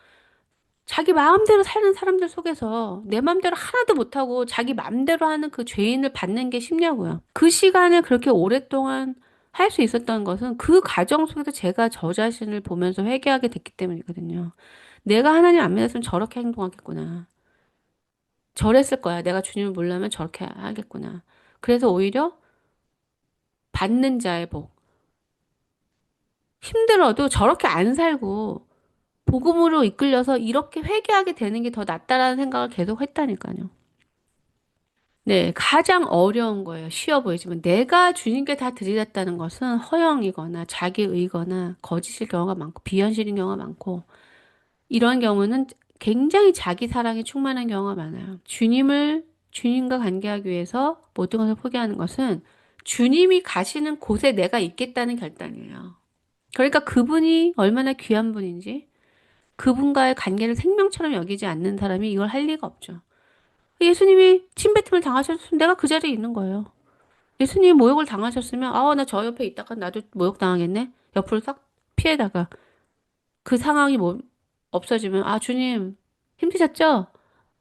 자기 마음대로 사는 사람들 속에서 내 마음대로 하나도 못하고 자기 마음대로 하는 그 죄인을 받는 게 쉽냐고요. 그 시간을 그렇게 오랫동안 할 수 있었던 것은 그 과정 속에서 제가 저 자신을 보면서 회개하게 됐기 때문이거든요. 내가 하나님 안 믿었으면 저렇게 행동하겠구나. 저랬을 거야. 내가 주님을 몰라면 저렇게 하겠구나. 그래서 오히려 받는 자의 복. 힘들어도 저렇게 안 살고 복음으로 이끌려서 이렇게 회개하게 되는 게 더 낫다라는 생각을 계속 했다니까요. 네, 가장 어려운 거예요. 쉬워 보이지만 내가 주님께 다 들이댔다는 것은 허영이거나 자기의거나 거짓일 경우가 많고 비현실인 경우가 많고 이런 경우는 굉장히 자기 사랑에 충만한 경우가 많아요. 주님과 관계하기 위해서 모든 것을 포기하는 것은 주님이 가시는 곳에 내가 있겠다는 결단이에요. 그러니까 그분이 얼마나 귀한 분인지 그분과의 관계를 생명처럼 여기지 않는 사람이 이걸 할 리가 없죠. 예수님이 침뱉음을 당하셨으면 내가 그 자리에 있는 거예요. 예수님이 모욕을 당하셨으면, 나 저 옆에 있다가 나도 모욕 당하겠네? 옆으로 싹 피해다가 그 상황이 없어지면, 주님, 힘드셨죠?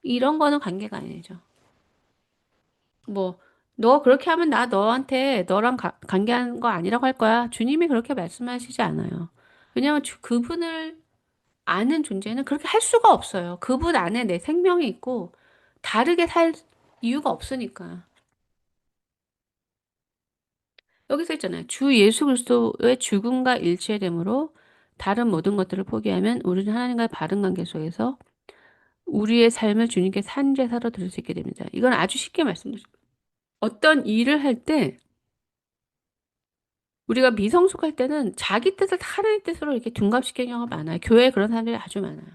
이런 거는 관계가 아니죠. 뭐, 너 그렇게 하면 나 너한테 너랑 관계하는 거 아니라고 할 거야. 주님이 그렇게 말씀하시지 않아요. 왜냐하면 그분을 아는 존재는 그렇게 할 수가 없어요. 그분 안에 내 생명이 있고 다르게 살 이유가 없으니까. 여기서 있잖아요. 주 예수 그리스도의 죽음과 일체됨으로 다른 모든 것들을 포기하면 우리는 하나님과의 바른 관계 속에서 우리의 삶을 주님께 산 제사로 드릴 수 있게 됩니다. 이건 아주 쉽게 말씀드립니다. 어떤 일을 할 때 우리가 미성숙할 때는 자기 뜻을 다 하나님 뜻으로 이렇게 둔갑시키는 경우가 많아요. 교회에 그런 사람들이 아주 많아요.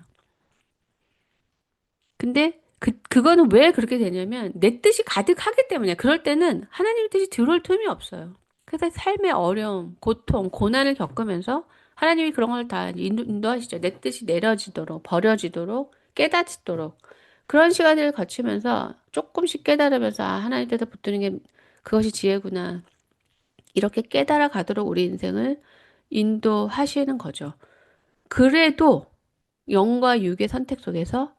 근데 그거는 왜 그렇게 되냐면 내 뜻이 가득하기 때문이야. 그럴 때는 하나님의 뜻이 들어올 틈이 없어요. 그래서 삶의 어려움, 고통, 고난을 겪으면서 하나님이 그런 걸 다 인도하시죠. 내 뜻이 내려지도록, 버려지도록, 깨닫도록. 그런 시간을 거치면서 조금씩 깨달으면서 하나님 뜻에 붙드는 게 그것이 지혜구나. 이렇게 깨달아 가도록 우리 인생을 인도하시는 거죠. 그래도 영과 육의 선택 속에서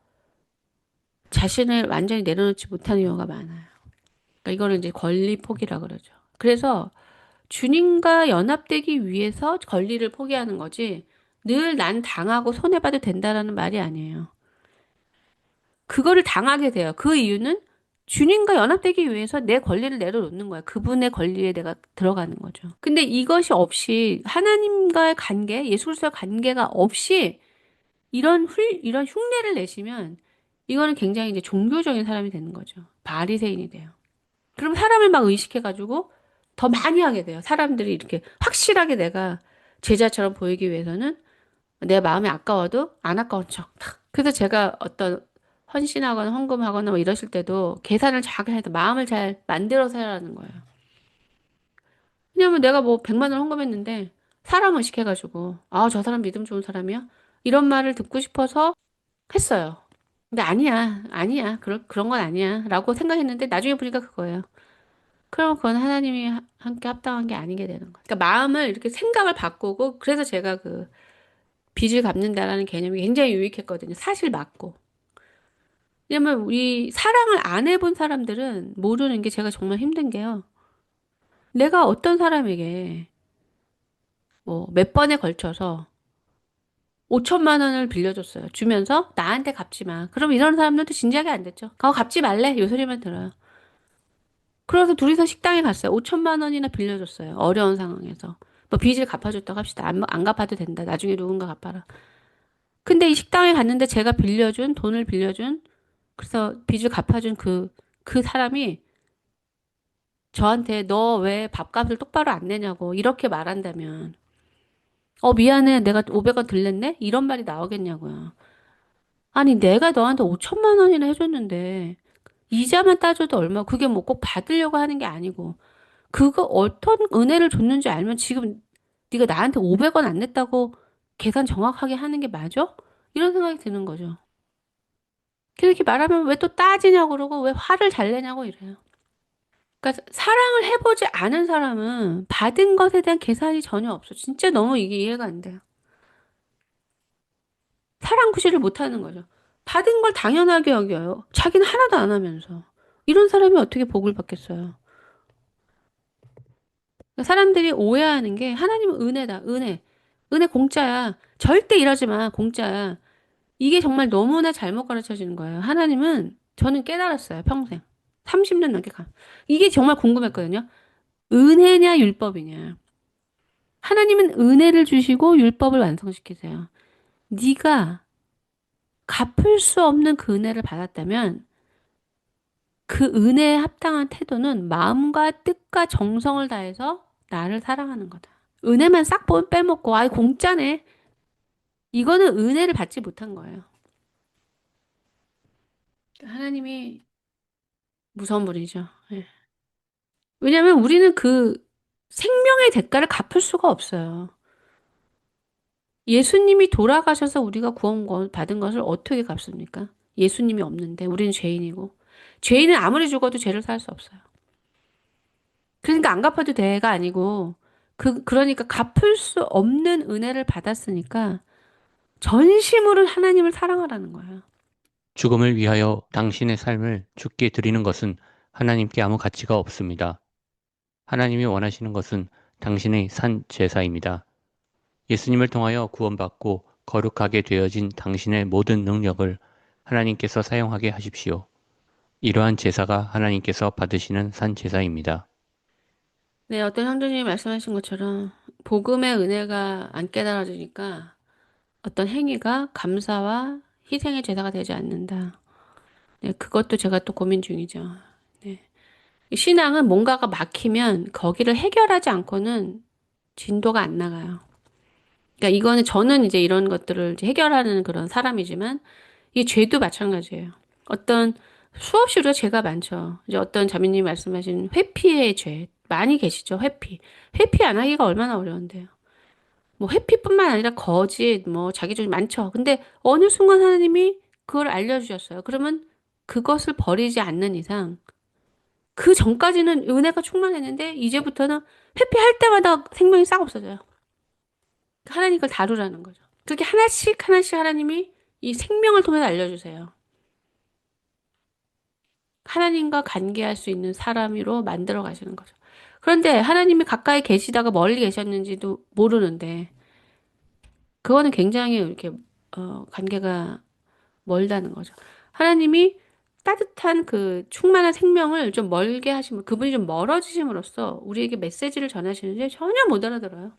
자신을 완전히 내려놓지 못하는 경우가 많아요. 그러니까 이거를 이제 권리 포기라 그러죠. 그래서 주님과 연합되기 위해서 권리를 포기하는 거지, 늘 난 당하고 손해봐도 된다라는 말이 아니에요. 그거를 당하게 돼요. 그 이유는 주님과 연합되기 위해서 내 권리를 내려놓는 거야. 그분의 권리에 내가 들어가는 거죠. 근데 이것이 없이 하나님과의 관계, 예수 그리스도의 관계가 없이 이런 흉내를 내시면 이거는 굉장히 이제 종교적인 사람이 되는 거죠. 바리새인이 돼요. 그럼 사람을 막 의식해가지고 더 많이 하게 돼요. 사람들이 이렇게 확실하게 내가 제자처럼 보이기 위해서는 내 마음이 아까워도 안 아까운 척. 탁. 그래서 제가 어떤 헌신하거나 헌금하거나 뭐 이러실 때도 계산을 잘 해서 마음을 잘 만들어서 해라는 거예요. 왜냐면 내가 뭐 100만 원 헌금했는데 사람 의식해가지고 저 사람 믿음 좋은 사람이야? 이런 말을 듣고 싶어서 했어요. 근데 아니야, 아니야. 그런 건 아니야. 라고 생각했는데 나중에 보니까 그거예요. 그럼 그건 하나님이 함께 합당한 게 아니게 되는 거예요. 그러니까 마음을 이렇게 생각을 바꾸고 그래서 제가 그 빚을 갚는다라는 개념이 굉장히 유익했거든요. 사실 맞고. 왜냐면 우리 사랑을 안 해본 사람들은 모르는 게 제가 정말 힘든 게요. 내가 어떤 사람에게 뭐 몇 번에 걸쳐서 5천만 원을 빌려줬어요. 주면서 나한테 갚지 마. 그럼 이런 사람들도 진지하게 안 됐죠. 그거 갚지 말래. 요 소리만 들어요. 그래서 둘이서 식당에 갔어요. 5천만 원이나 빌려줬어요. 어려운 상황에서. 뭐 빚을 갚아줬다고 합시다. 안 갚아도 된다. 나중에 누군가 갚아라. 근데 이 식당에 갔는데 제가 돈을 빌려준, 그래서 빚을 갚아준 그 사람이 저한테 너 왜 밥값을 똑바로 안 내냐고 이렇게 말한다면, 미안해. 내가 500원 들랬네? 이런 말이 나오겠냐고요. 아니, 내가 너한테 5천만 원이나 해줬는데, 이자만 따져도 얼마, 그게 뭐 꼭 받으려고 하는 게 아니고, 그거 어떤 은혜를 줬는지 알면 지금 네가 나한테 500원 안 냈다고 계산 정확하게 하는 게 맞아? 이런 생각이 드는 거죠. 그렇게 말하면 왜 또 따지냐고 그러고 왜 화를 잘 내냐고 이래요. 그러니까 사랑을 해보지 않은 사람은 받은 것에 대한 계산이 전혀 없어. 진짜 너무 이게 이해가 안 돼요. 사랑 구실을 못 하는 거죠. 받은 걸 당연하게 여겨요. 자기는 하나도 안 하면서. 이런 사람이 어떻게 복을 받겠어요? 그러니까 사람들이 오해하는 게 하나님은 은혜다, 은혜. 은혜 공짜야. 절대 이러지 마, 공짜야. 이게 정말 너무나 잘못 가르쳐지는 거예요. 하나님은 저는 깨달았어요, 평생. 30년 넘게 가. 이게 정말 궁금했거든요. 은혜냐, 율법이냐. 하나님은 은혜를 주시고 율법을 완성시키세요. 네가 갚을 수 없는 그 은혜를 받았다면 그 은혜에 합당한 태도는 마음과 뜻과 정성을 다해서 나를 사랑하는 거다. 은혜만 싹 빼먹고, 아이, 공짜네. 이거는 은혜를 받지 못한 거예요. 하나님이 무서운 분이죠. 예. 왜냐하면 우리는 그 생명의 대가를 갚을 수가 없어요. 예수님이 돌아가셔서 우리가 받은 것을 어떻게 갚습니까? 예수님이 없는데 우리는 죄인이고 죄인은 아무리 죽어도 죄를 살 수 없어요. 그러니까 안 갚아도 돼가 아니고 그러니까 갚을 수 없는 은혜를 받았으니까 전심으로 하나님을 사랑하라는 거예요. 죽음을 위하여 당신의 삶을 죽게 드리는 것은 하나님께 아무 가치가 없습니다. 하나님이 원하시는 것은 당신의 산 제사입니다. 예수님을 통하여 구원받고 거룩하게 되어진 당신의 모든 능력을 하나님께서 사용하게 하십시오. 이러한 제사가 하나님께서 받으시는 산 제사입니다. 네, 어떤 형제님이 말씀하신 것처럼 복음의 은혜가 안 깨달아지니까 어떤 행위가 감사와 희생의 제사가 되지 않는다. 네, 그것도 제가 또 고민 중이죠. 네. 신앙은 뭔가가 막히면 거기를 해결하지 않고는 진도가 안 나가요. 그러니까 이거는 저는 이제 이런 것들을 이제 해결하는 그런 사람이지만 이 죄도 마찬가지예요. 어떤 수없이 우리가 죄가 많죠. 이제 어떤 자매님이 말씀하신 회피의 죄 많이 계시죠. 회피. 회피 안 하기가 얼마나 어려운데요. 뭐 회피뿐만 아니라 거짓, 뭐 자기중심 많죠. 근데 어느 순간 하나님이 그걸 알려주셨어요. 그러면 그것을 버리지 않는 이상 그 전까지는 은혜가 충만했는데 이제부터는 회피할 때마다 생명이 싹 없어져요. 하나님 걸 다루라는 거죠. 그렇게 하나씩 하나씩 하나님이 이 생명을 통해서 알려주세요. 하나님과 관계할 수 있는 사람으로 만들어 가시는 거죠. 그런데 하나님이 가까이 계시다가 멀리 계셨는지도 모르는데 그거는 굉장히 이렇게 관계가 멀다는 거죠. 하나님이 따뜻한 그 충만한 생명을 좀 멀게 하시면 그분이 좀 멀어지심으로써 우리에게 메시지를 전하시는데 전혀 못 알아들어요.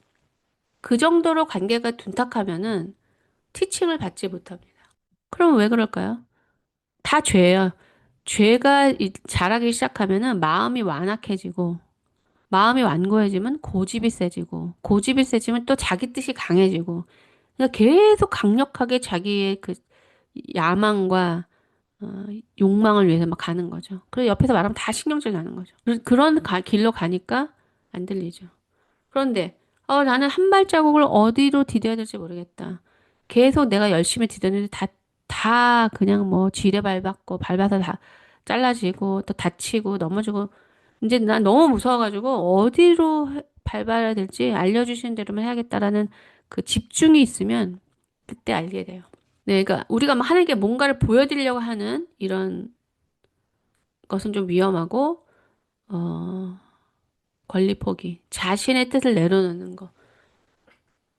그 정도로 관계가 둔탁하면은 티칭을 받지 못합니다. 그럼 왜 그럴까요? 다 죄예요. 죄가 자라기 시작하면은 마음이 완악해지고 마음이 완고해지면 고집이 세지고 고집이 세지면 또 자기 뜻이 강해지고 그러니까 계속 강력하게 자기의 그 야망과 어, 욕망을 위해서 막 가는 거죠. 그래서 옆에서 말하면 다 신경질 나는 거죠. 그런 길로 가니까 안 들리죠. 그런데 나는 한 발자국을 어디로 디뎌야 될지 모르겠다. 계속 내가 열심히 디뎠는데 다 그냥 뭐 지뢰 밟아서 다 잘라지고 또 다치고 넘어지고 이제 난 너무 무서워가지고 어디로 밟아야 될지 알려주시는 대로만 해야겠다라는 그 집중이 있으면 그때 알게 돼요. 네, 그러니까 우리가 막 하나님께 뭔가를 보여드리려고 하는 이런 것은 좀 위험하고 권리 포기, 자신의 뜻을 내려놓는 거.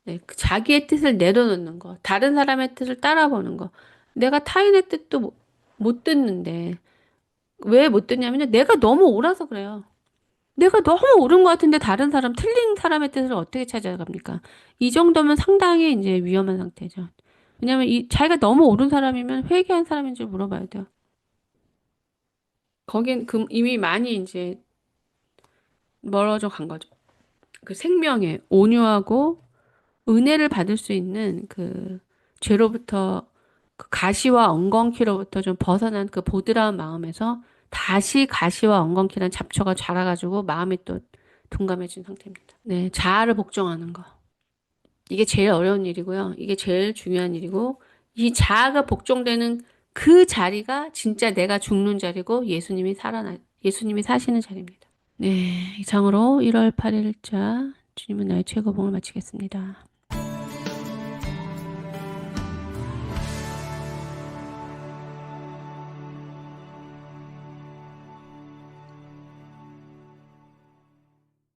네, 그 자기의 뜻을 내려놓는 거, 다른 사람의 뜻을 따라보는 거. 내가 타인의 뜻도 못 듣는데, 왜 못 듣냐면요. 내가 너무 옳아서 그래요. 내가 너무 옳은 것 같은데 다른 사람, 틀린 사람의 뜻을 어떻게 찾아갑니까? 이 정도면 상당히 이제 위험한 상태죠. 왜냐면 자기가 너무 옳은 사람이면 회개한 사람인지 물어봐야 돼요. 거긴 이미 많이 이제 멀어져 간 거죠. 그 생명에 온유하고 은혜를 받을 수 있는 그 죄로부터 그 가시와 엉겅퀴로부터 좀 벗어난 그 보드라운 마음에서 다시 가시와 엉겅퀴란 잡초가 자라가지고 마음이 또 둔감해진 상태입니다. 네, 자아를 복종하는 거. 이게 제일 어려운 일이고요. 이게 제일 중요한 일이고 이 자아가 복종되는 그 자리가 진짜 내가 죽는 자리고 예수님이 사시는 자리입니다. 네, 이상으로 1월 8일자 주님은 나의 최고봉을 마치겠습니다.